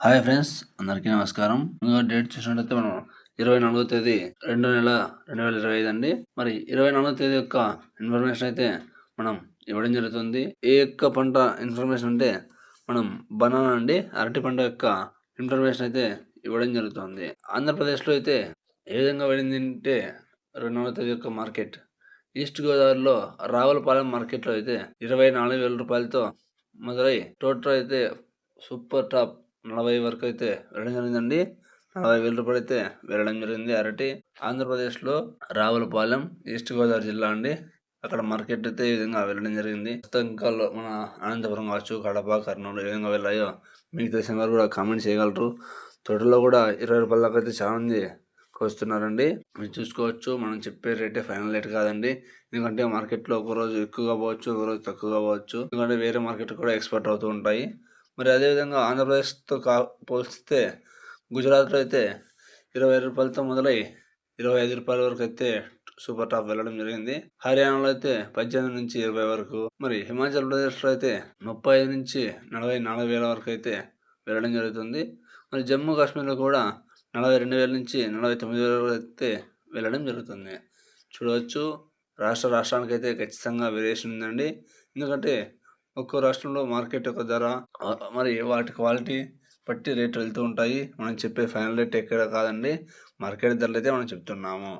Hi friends, అందరికీ నమస్కారం. ముందుగా డేట్ చూసినట్లయితే మనం 24వ తేదీ 2 నెల 2025 అండి. మరి 24వ తేదీ యొక్క ఇన్ఫర్మేషన్ అయితే మనం ఇవ్వడం జరుగుతుంది. ఏ యొక్క పంట ఇన్ఫర్మేషన్ అంటే మనం బనానా అండి, అరటి పంట యొక్క ఇన్ఫర్మేషన్ అయితే ఇవ్వడం జరుగుతుంది. ఆంధ్రప్రదేశ్లో అయితే ఏ విధంగా వెళ్ళింది అంటే 2వ తేదీ యొక్క మార్కెట్ ఈస్ట్ గోదావరిలో రావులపాలెం మార్కెట్లో అయితే 24,000 రూపాయలతో మొదలై టోటల్ అయితే సూపర్ టాప్ 40 వరకు అయితే వెళ్ళడం జరిగిందండి. 40,000 రూపాయలు అయితే వెళ్ళడం జరిగింది అరటి. ఆంధ్రప్రదేశ్లో రావులపాలెం ఈస్ట్ గోదావరి జిల్లా అండి. అక్కడ మార్కెట్ అయితే ఈ విధంగా వెళ్ళడం జరిగింది. ఇంకా మన అనంతపురం కావచ్చు, కడప, కర్నూలు ఏ విధంగా వెళ్ళాయో మీకు తెలిసిన వారు కూడా కామెంట్ చేయగలరు. తోటలో కూడా 20 రూపాయల దాకా అయితే చాలా మంది వస్తున్నారండి. మీరు చూసుకోవచ్చు, మనం చెప్పే రేటే ఫైనల్ రేట్ కాదండి. ఎందుకంటే మార్కెట్లో ఒక రోజు ఎక్కువగా పోవచ్చు, ఒక రోజు తక్కువగా పోవచ్చు. ఎందుకంటే వేరే మార్కెట్ కూడా ఎక్స్పోర్ట్ అవుతూ ఉంటాయి. మరి అదేవిధంగా ఆంధ్రప్రదేశ్తో పోల్చితే గుజరాత్లో అయితే 20 రూపాయలతో మొదలై 25 రూపాయల వరకు అయితే సూపర్ టాప్ వెళ్ళడం జరిగింది. హర్యానాలో అయితే 18 నుంచి 20 వరకు, మరి హిమాచల్ ప్రదేశ్లో అయితే 35 నుంచి 44 వేల వరకు అయితే వెళ్ళడం జరుగుతుంది. మరి జమ్మూ కాశ్మీర్లో కూడా 42,000 నుంచి 49,000 వరకు అయితే వెళ్ళడం జరుగుతుంది. చూడవచ్చు, రాష్ట్రానికి అయితే ఖచ్చితంగా వేరియేషన్ ఉందండి. ఎందుకంటే ఒక్కో రాష్ట్రంలో మార్కెట్ యొక్క ధర మరి వాటి క్వాలిటీ బట్టి రేట్ వెళ్తూ ఉంటాయి. మనం చెప్పే ఫైనల్ రేట్ ఎక్కడ కాదండి, మార్కెట్ ధరలు అయితే మనం చెప్తున్నాము.